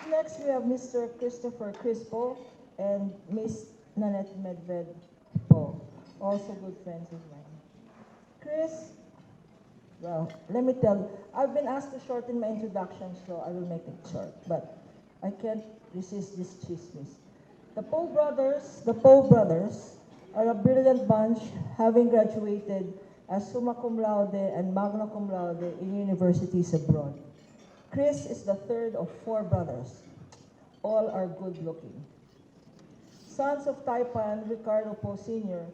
Next, we have Mr. Christopher Crispo and Miss Nanette Medved-Po, also good friends of mine. Chris, well, let me tell you, I've been asked to shorten my introduction, so I will make it short, but I can't resist this chismis. The Poe brothers are a brilliant bunch, having graduated as summa cum laude and magna cum laude in universities abroad. Chris is the third of four brothers. All are good looking. Sons of Taipan Ricardo Po Sr.,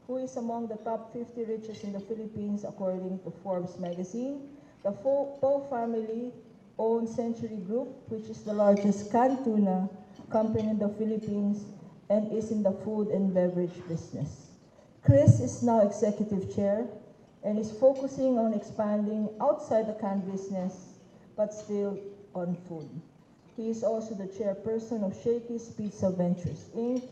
who is among the top 50 richest in the Philippines according to Forbes magazine. The Po family owns Century Group, which is the largest canned tuna company in the Philippines and is in the food and beverage business. Chris is now executive chair and is focusing on expanding outside the canned business, but still on food. He is also the chairperson of Shakey's Pizza Ventures, Inc.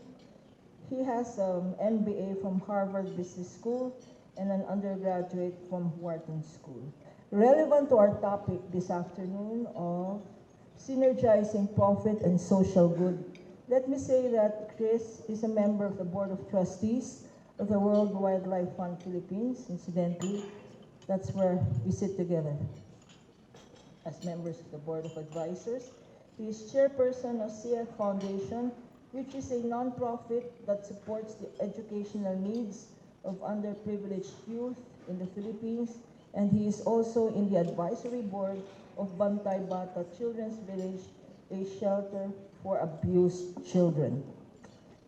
He has an MBA from Harvard Business School and an undergraduate from Wharton School. Relevant to our topic this afternoon of synergizing profit and social good, let me say that Chris is a member of the Board of Trustees of the World Wildlife Fund Philippines. Incidentally, that's where we sit together as members of the Board of Advisors. He is chairperson of CF Foundation, which is a nonprofit that supports the educational needs of underprivileged youth in the Philippines, and he is also in the advisory board of Bantay Bata Children's Village, a shelter for abused children.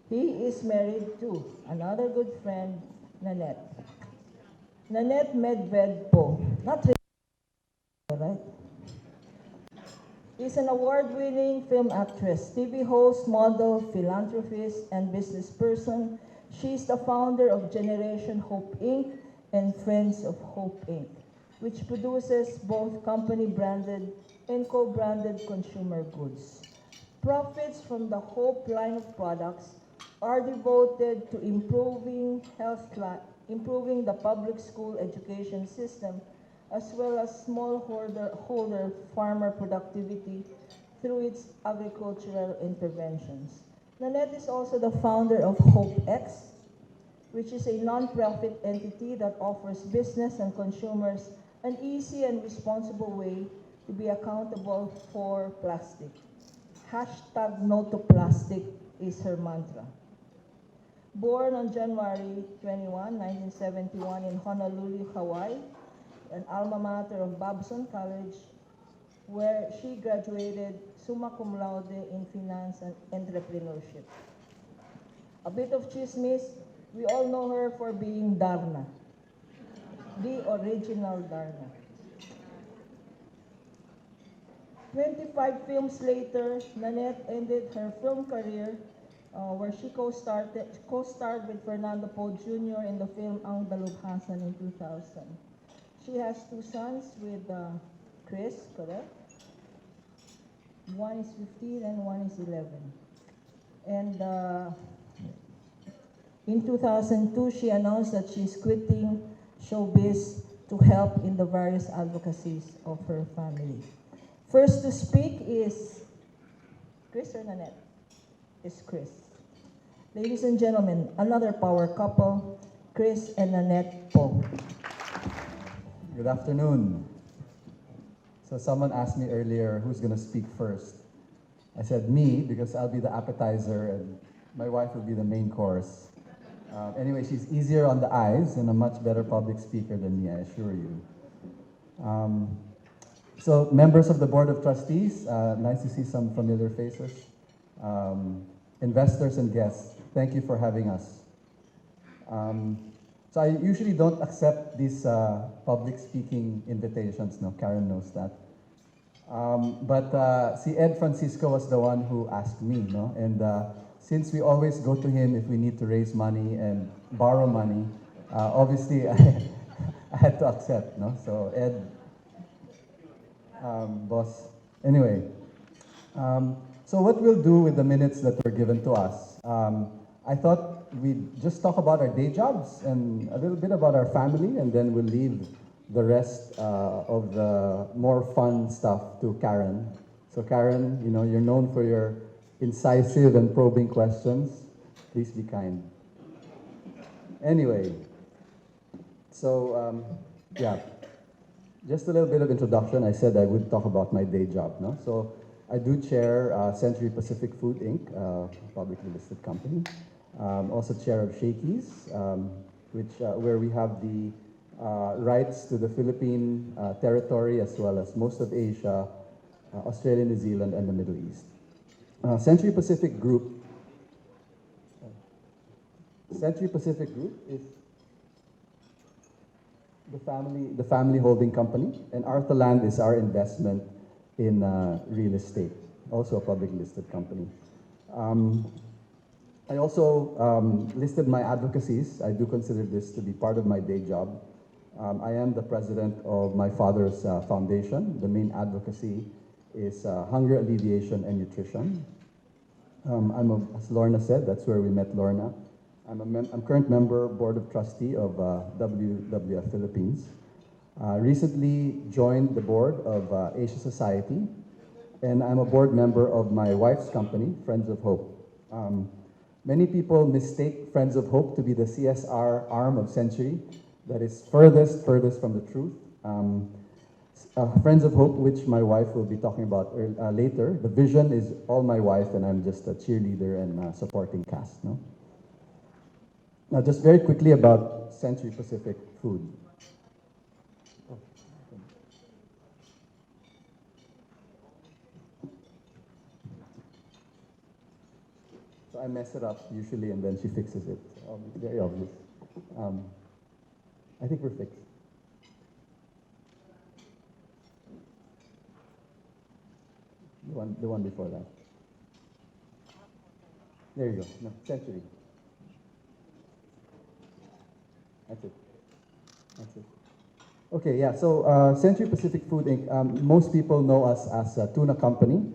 He is married to another good friend, Nanette. Nanette Medved-Po. Not really, right? Is an award-winning film actress, TV host, model, philanthropist, and business person. She is the founder of Generation Hope Inc. and Friends of Hope Inc., which produces both company-branded and co-branded consumer goods. Profits from the Hope line of products are devoted to improving the public school education system, as well as smallholder farmer productivity through its agricultural interventions. Nanette is also the founder of HopeX, which is a non-profit entity that offers business and consumers an easy and responsible way to be accountable for plastic. Hashtag no to plastic is her mantra. Born on January 21, 1971 in Honolulu, Hawaii, an alma mater of Babson College, where she graduated summa cum laude in finance and entrepreneurship. A bit of chismis, we all know her for being Darna, the original Darna. 25 films later, Nanette ended her film career where she co-starred with Fernando Poe Jr. in the film Ang Dalubhasan in 2000. She has two sons with Chris, correct? One is 15 and one is 11. And in 2002, she announced that she's quitting showbiz to help in the various advocacies of her family. First to speak is Chris or Nanette? Is Chris. Ladies and gentlemen, another power couple, Chris and Nanette Po. Good afternoon. So someone asked me earlier who's going to speak first. I said me because I'll be the appetizer and my wife will be the main course. Anyway, she's easier on the eyes and a much better public speaker than me, I assure you. So members of the Board of Trustees, nice to see some familiar faces. Investors and guests, thank you for having us. So I usually don't accept these public speaking invitations, no, Karen knows that. But si Ed Francisco was the one who asked me, no? And since we always go to him if we need to raise money and borrow money, obviously I had to accept, no? So Ed, boss. Anyway, so what we'll do with the minutes that were given to us, I thought we'd just talk about our day jobs and a little bit about our family, and then we'll leave the rest of the more fun stuff to Karen. So Karen, you know, you're known for your incisive and probing questions. Please be kind. Anyway, so yeah, just a little bit of introduction. I said I would talk about my day job, no? So I do chair Century Pacific Food Inc., a publicly listed company. Also chair of SharePHIL, where we have the rights to the Philippine territory as well as most of Asia, Australia, New Zealand, and the Middle East. Century Pacific Group is the family holding company, and Arthaland is our investment in real estate, also a publicly listed company. I also listed my advocacies. I do consider this to be part of my day job. I am the president of my father's foundation. The main advocacy is hunger alleviation and nutrition. As Lorna said, that's where we met Lorna. I'm current member, board of trustee of WWF Philippines. Recently joined the board of Asia Society, and I'm a board member of my wife's company, Friends of Hope. Many people mistake Friends of Hope to be the CSR arm of Century. That is furthest from the truth. Friends of Hope, which my wife will be talking about later, the vision is all my wife, and I'm just a cheerleader and supporting cast. No? Now, just very quickly about Century Pacific Food. So I mess it up usually, and then she fixes it. Very obvious. I think we're fixed. The one before that. There you go. No, Century. That's it. Okay, yeah, so Century Pacific Food Inc., most people know us as a tuna company.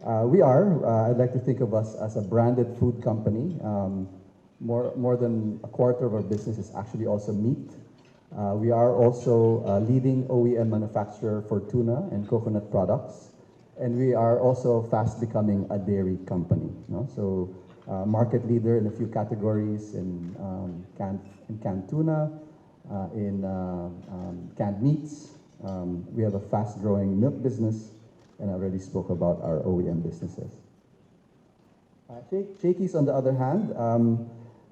I'd like to think of us as a branded food company. More than a quarter of our business is actually also meat. We are also a leading OEM manufacturer for tuna and coconut products. And we are also fast becoming a dairy company. No? So market leader in a few categories in canned tuna, in canned meats. We have a fast growing milk business, and I already spoke about our OEM businesses. Shakey's on the other hand,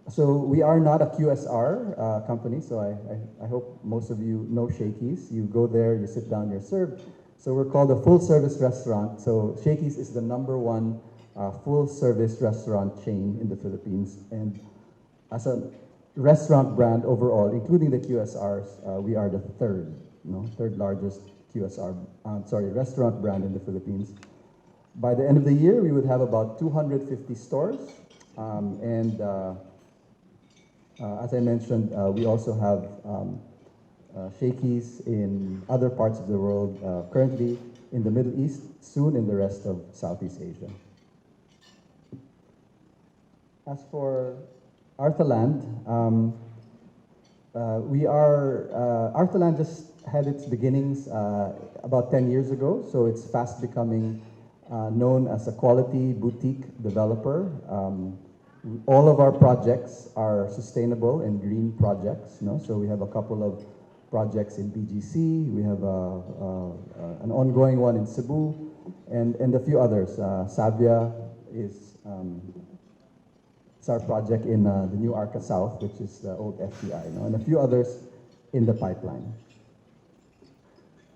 so we are not a QSR company, so I hope most of you know Shakey's. You go there, you sit down, you're served. So we're called a full service restaurant. So Shakey's is the #1 full service restaurant chain in the Philippines. And as a restaurant brand overall, including the QSRs, we are the third largest restaurant brand in the Philippines. By the end of the year, we would have about 250 stores. As I mentioned, we also have Shakey's in other parts of the world, currently in the Middle East, soon in the rest of Southeast Asia. As for Arthaland, Arthaland just had its beginnings about 10 years ago, so it's fast becoming known as a quality boutique developer. All of our projects are sustainable and green projects. No? So we have a couple of projects in BGC, we have an ongoing one in Cebu, and a few others. Savia is it's our project in the new Arca South, which is the old FTI, and a few others in the pipeline.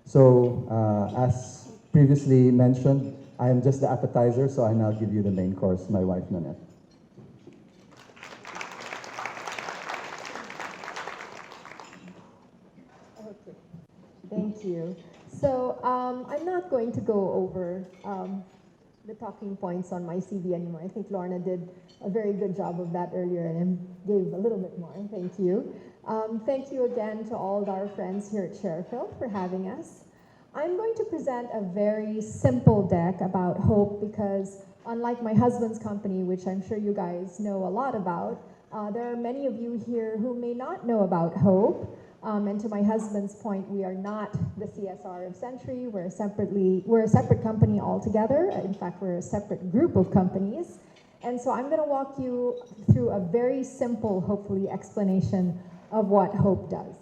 So as previously mentioned, I am just the appetizer, so I now give you the main course, my wife Nanette. Okay, thank you. So I'm not going to go over the talking points on my CV anymore. I think Lorna did a very good job of that earlier and gave a little bit more. Thank you. Thank you again to all our friends here at SharePHIL for having us. I'm going to present a very simple deck about hope because unlike my husband's company, which I'm sure you guys know a lot about, there are many of you here who may not know about hope. And to my husband's point, we are not the CSR of Century. We're a separate company altogether. In fact, we're a separate group of companies. And so I'm going to walk you through a very simple, hopefully, explanation of what Hope does.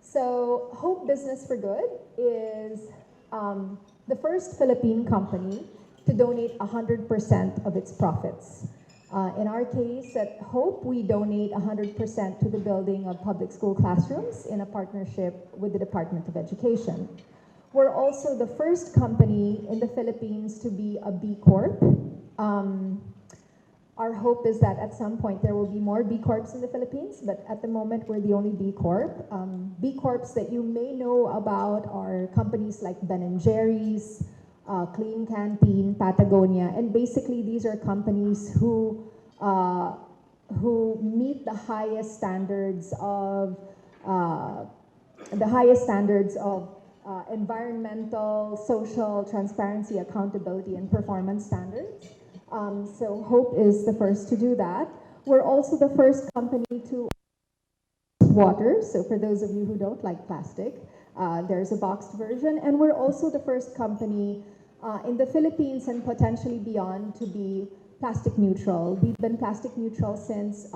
So Hope Business for Good is the first Philippine company to donate 100% of its profits. In our case at Hope, we donate 100% to the building of public school classrooms in a partnership with the Department of Education. We're also the first company in the Philippines to be a B Corp. Our hope is that at some point there will be more B Corps in the Philippines, but at the moment we're the only B Corp. B Corps that you may know about are companies like Ben & Jerry's, Clean Canteen, Patagonia, and basically these are companies who meet the highest standards of environmental, social, transparency, accountability, and performance standards. So Hope is the first to do that. We're also the first company to water. So for those of you who don't like plastic, there's a boxed version. And we're also the first company in the Philippines and potentially beyond to be plastic neutral. We've been plastic neutral since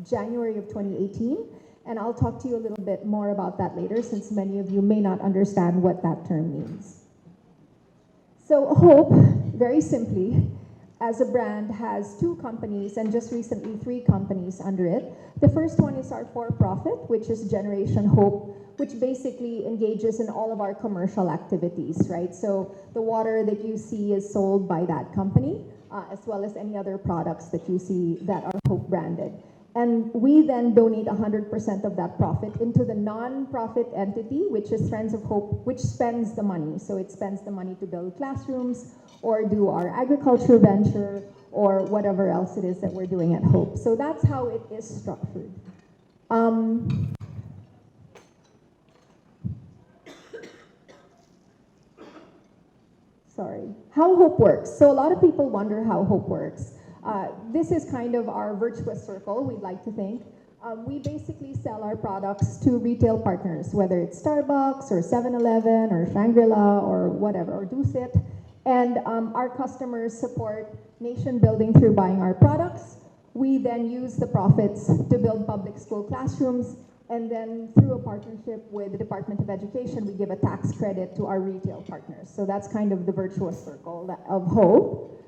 January of 2018. And I'll talk to you a little bit more about that later, since many of you may not understand what that term means. So Hope, very simply, as a brand, has 2 companies and just recently 3 companies under it. The first one is our for-profit, which is Generation Hope, which basically engages in all of our commercial activities, right? So the water that you see is sold by that company, as well as any other products that you see that are Hope branded. And we then donate 100% of that profit into the non-profit entity, which is Friends of Hope, which spends the money. So it spends the money to build classrooms or do our agriculture venture or whatever else it is that we're doing at Hope. So that's how it is structured. Sorry. How Hope works. So a lot of people wonder how Hope works. This is kind of our virtuous circle, we'd like to think. We basically sell our products to retail partners, whether it's Starbucks or 7-Eleven or Shangri-La or whatever, or Dusit. And our customers support nation building through buying our products. We then use the profits to build public school classrooms. And then through a partnership with the Department of Education, we give a tax credit to our retail partners. So that's kind of the virtuous circle of Hope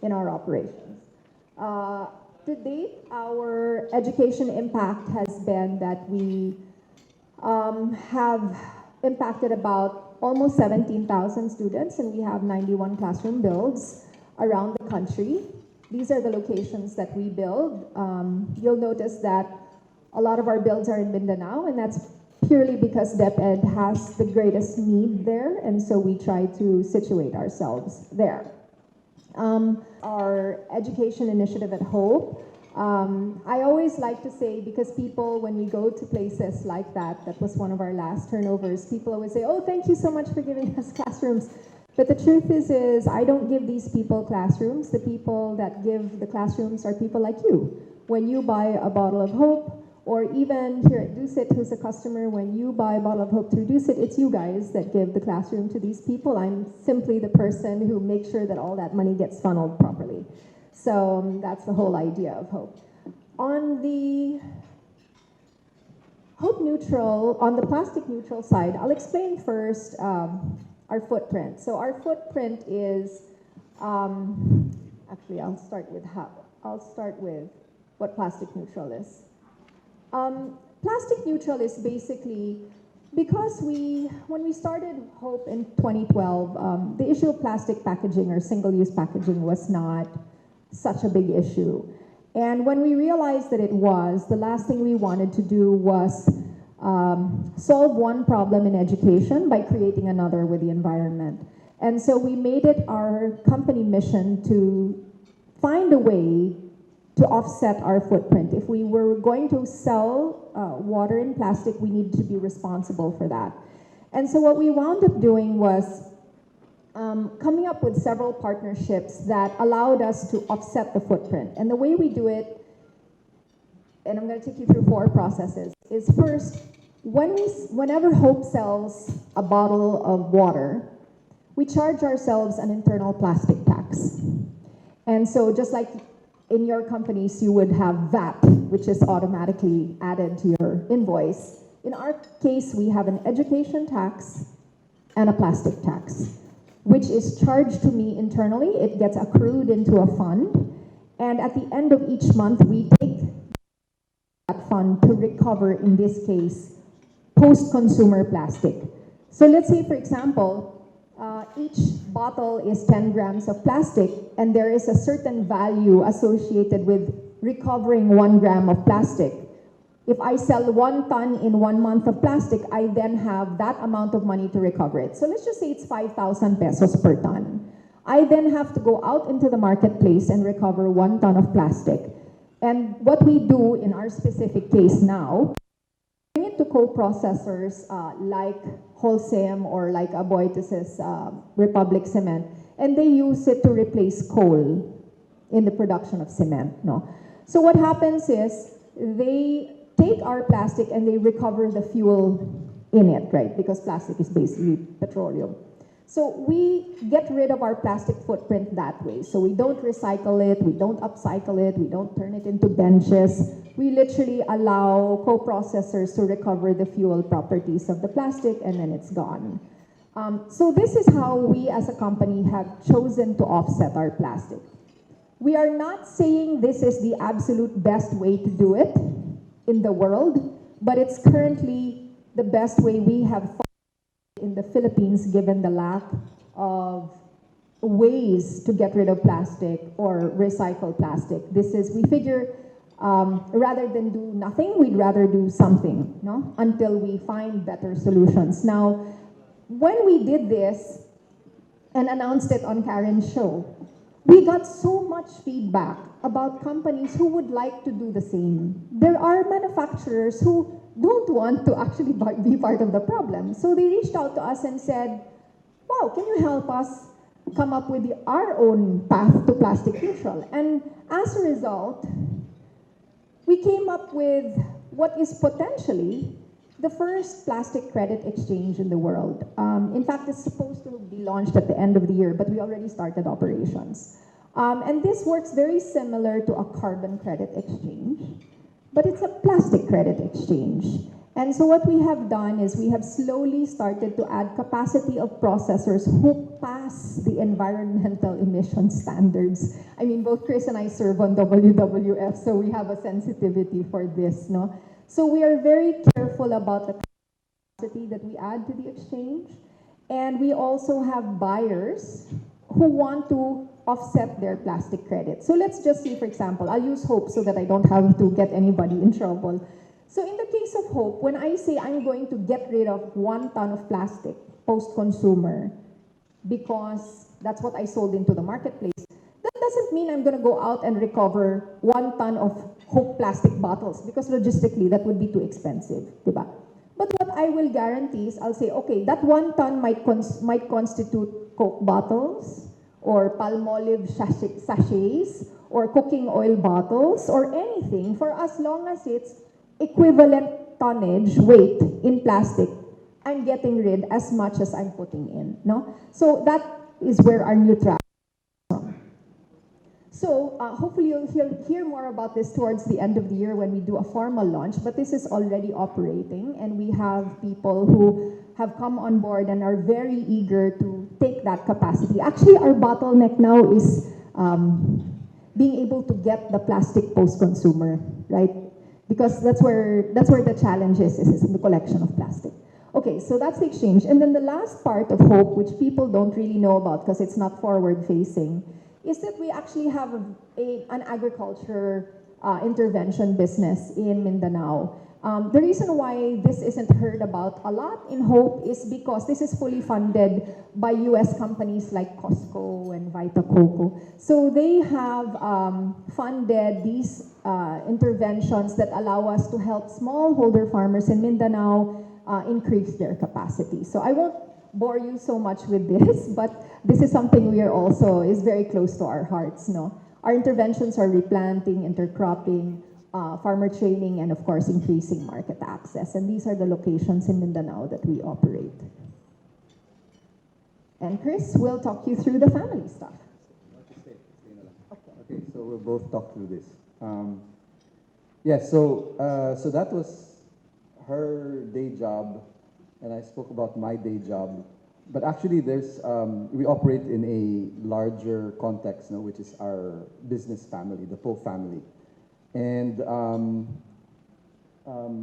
in our operations. To date, our education impact has been that we have impacted about almost 17,000 students, and we have 91 classroom builds around the country. These are the locations that we build. You'll notice that a lot of our builds are in Mindanao, and that's purely because DepEd has the greatest need there, and so we try to situate ourselves there. Our education initiative at Hope, I always like to say, because people, when we go to places like that was one of our last turnovers, people always say, oh, thank you so much for giving us classrooms. But the truth is I don't give these people classrooms. The people that give the classrooms are people like you. When you buy a bottle of Hope, or even here at Dusit, who's a customer, when you buy a bottle of Hope through Dusit, it's you guys that give the classroom to these people. I'm simply the person who makes sure that all that money gets funneled properly. So that's the whole idea of Hope. On the Hope neutral, on the plastic neutral side, I'll explain first our footprint. So our footprint is, actually I'll start with what plastic neutral is. Plastic neutral is basically, because when we started Hope in 2012, the issue of plastic packaging or single-use packaging was not such a big issue. And when we realized that it was, the last thing we wanted to do was solve one problem in education by creating another with the environment. And so we made it our company mission to find a way to offset our footprint. If we were going to sell water in plastic, we needed to be responsible for that. And so what we wound up doing was coming up with several partnerships that allowed us to offset the footprint. And the way we do it, and I'm going to take you through 4 processes, is first, whenever Hope sells a bottle of water, we charge ourselves an internal plastic tax. And so just like in your companies, you would have VAT, which is automatically added to your invoice. In our case, we have an education tax and a plastic tax, which is charged to me internally. It gets accrued into a fund. And at the end of each month, we take that fund to recover, in this case, post-consumer plastic. So let's say, for example, each bottle is 10 grams of plastic, and there is a certain value associated with recovering 1 gram of plastic. If I sell 1 ton in 1 month of plastic, I then have that amount of money to recover it. So let's just say it's 5,000 pesos per ton. I then have to go out into the marketplace and recover 1 ton of plastic. And what we do in our specific case now, bring it to co-processors like Holcim or like Aboitiz's Republic Cement, and they use it to replace coal in the production of cement. No? So what happens is they take our plastic and they recover the fuel in it, right? Because plastic is basically petroleum. So we get rid of our plastic footprint that way. So we don't recycle it, we don't upcycle it, we don't turn it into benches. We literally allow co-processors to recover the fuel properties of the plastic, and then it's gone. So this is how we as a company have chosen to offset our plastic. We are not saying this is the absolute best way to do it in the world, but it's currently the best way we have in the Philippines, given the lack of ways to get rid of plastic or recycle plastic. We figure rather than do nothing, we'd rather do something, no? Until we find better solutions. Now, when we did this and announced it on Karen's show, we got so much feedback about companies who would like to do the same. There are manufacturers who don't want to actually be part of the problem. So they reached out to us and said, wow, can you help us come up with our own path to plastic neutral? And as a result, we came up with what is potentially the first plastic credit exchange in the world. In fact, it's supposed to be launched at the end of the year, but we already started operations. And this works very similar to a carbon credit exchange, but it's a plastic credit exchange. And so what we have done is we have slowly started to add capacity of processors who pass the environmental emission standards. I mean, both Chris and I serve on WWF, so we have a sensitivity for this, no? So we are very careful about the capacity that we add to the exchange. And we also have buyers who want to offset their plastic credit. So let's just see, for example, I'll use Hope so that I don't have to get anybody in trouble. So in the case of Hope, when I say I'm going to get rid of 1 ton of plastic post-consumer because that's what I sold into the marketplace, that doesn't mean I'm going to go out and recover 1 ton of Hope plastic bottles because logistically that would be too expensive, diba? But what I will guarantee is I'll say, okay, that 1 ton might constitute Coke bottles or Palmolive sachets or cooking oil bottles or anything for as long as it's equivalent tonnage, weight in plastic, I'm getting rid as much as I'm putting in, no? So that is where our neutral comes from. So hopefully you'll hear more about this towards the end of the year when we do a formal launch, but this is already operating and we have people who have come on board and are very eager to take that capacity. Actually, our bottleneck now is being able to get the plastic post-consumer, right? Because that's where the challenge is in the collection of plastic. Okay, so that's the exchange. And then the last part of Hope, which people don't really know about because it's not forward-facing, is that we actually have an agriculture intervention business in Mindanao. The reason why this isn't heard about a lot in Hope is because this is fully funded by US companies like Costco and Vita Coco. So they have funded these interventions that allow us to help smallholder farmers in Mindanao increase their capacity. So I won't bore you so much with this, but this is something we are also is very close to our hearts. No, our interventions are replanting, intercropping, farmer training, and of course, increasing market access. And these are the locations in Mindanao that we operate. And Chris will talk you through the family stuff. Okay, so we'll both talk through this. So that was her day job, and I spoke about my day job. But actually, we operate in a larger context, which is our business family, the Po family. And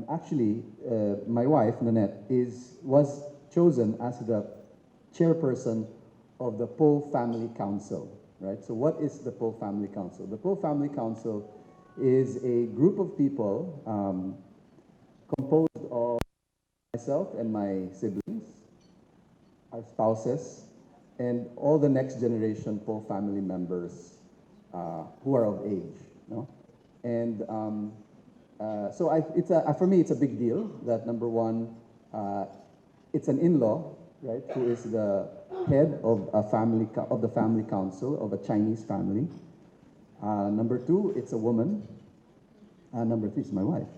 actually, my wife, Nanette, was chosen as the chairperson of the Po Family Council, right? So what is the Po Family Council? The Po Family Council is a group of people composed of myself and my siblings, our spouses, and all the next generation Po family members who are of age. And for me, it's a big deal that, number one, it's an in-law, right, who is the head of the family council of a Chinese family. Number two, it's a woman. Number three is my wife.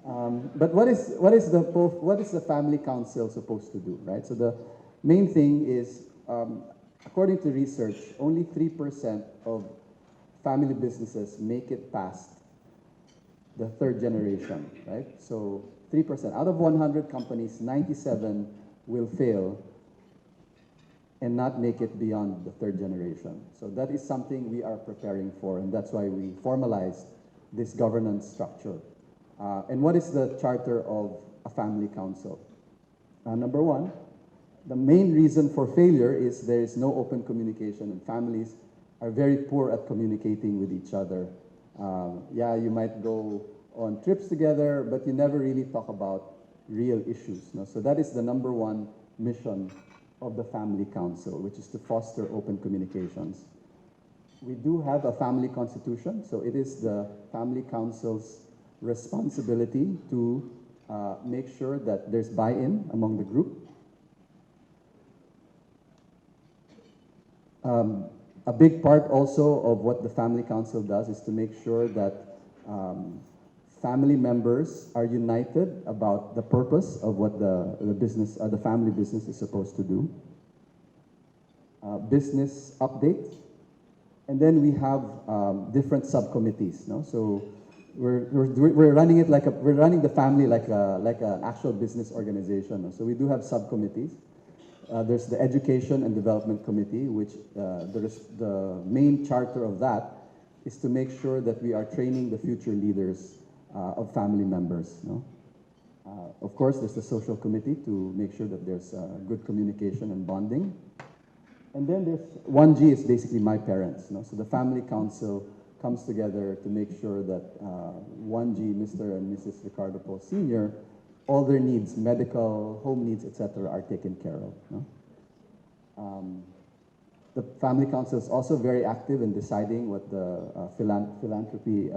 But what is the family council supposed to do, right? So the main thing is, according to research, only 3% of family businesses make it past the third generation, right? So 3%. Out of 100 companies, 97 will fail and not make it beyond the third generation. So that is something we are preparing for, and that's why we formalized this governance structure. And what is the charter of a family council? Number one, the main reason for failure is there is no open communication, and families are very poor at communicating with each other. You might go on trips together, but you never really talk about real issues. So that is the number one mission of the family council, which is to foster open communications. We do have a family constitution, so it is the family council's responsibility to make sure that there's buy-in among the group. A big part also of what the family council does is to make sure that family members are united about the purpose of what the family business is supposed to do. Business updates, and then we have different subcommittees. So we're running it we're running the family like an actual business organization. So we do have subcommittees. There's the Education and Development Committee, which the main charter of that is to make sure that we are training the future leaders of family members. Of course, there's the Social Committee to make sure that there's good communication and bonding. And then there's 1G is basically my parents. So the family council comes together to make sure that 1G, Mr. and Mrs. Ricardo Po Sr., all their needs, medical, home needs, etc., are taken care of. The family council is also very active in deciding what the philanthropy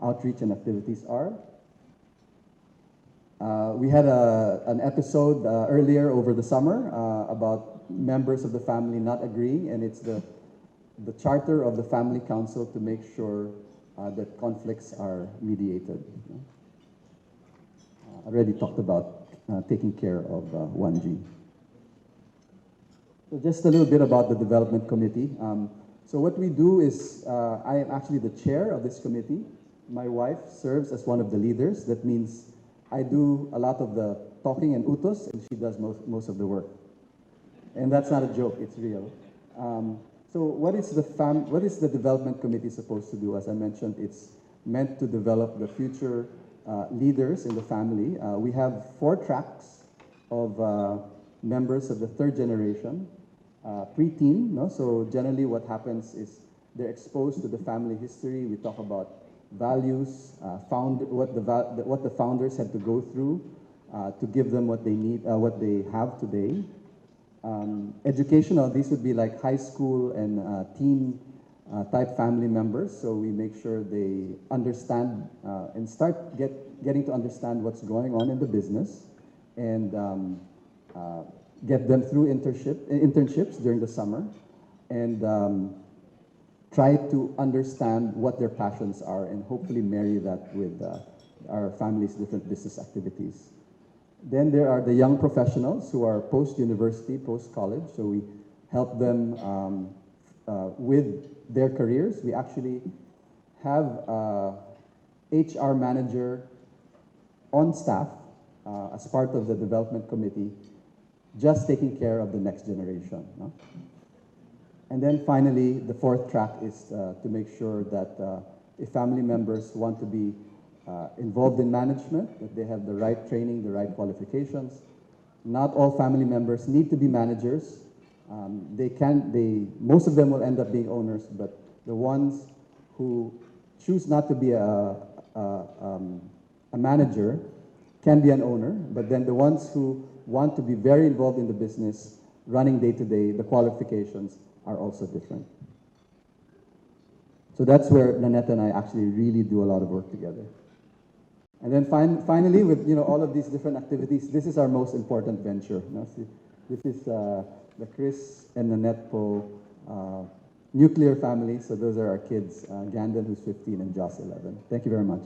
outreach and activities are. We had an episode earlier over the summer about members of the family not agreeing, and it's the charter of the family council to make sure that conflicts are mediated. I already talked about taking care of 1G. So just a little bit about the development committee. So what we do is, I am actually the chair of this committee. My wife serves as one of the leaders. That means I do a lot of the talking and utos, and she does most of the work. And that's not a joke, it's real. So what is the development committee supposed to do? As I mentioned, it's meant to develop the future leaders in the family. We have 4 tracks of members of the third generation, pre-teen. So generally what happens is they're exposed to the family history. We talk about values, what the founders had to go through to give them what they need, what they have today. Educational, these would be like high school and teen type family members. So we make sure they understand and start getting to understand what's going on in the business, and get them through internships during the summer, and try to understand what their passions are and hopefully marry that with our family's different business activities. Then there are the young professionals who are post-university, post-college, so we help them with their careers. We actually have a HR manager on staff as part of the development committee, just taking care of the next generation. No? And then finally, the fourth track is to make sure that if family members want to be involved in management, that they have the right training, the right qualifications. Not all family members need to be managers. Most of them will end up being owners, but the ones who choose not to be a manager can be an owner, but then the ones who want to be very involved in the business, running day to day, the qualifications are also different. So that's where Nanette and I actually really do a lot of work together. And then finally, with all of these different activities, this is our most important venture. This is the Chris and Nanette-Po nuclear family. So those are our kids, Gandon, who's 15, and Joss, 11. Thank you very much.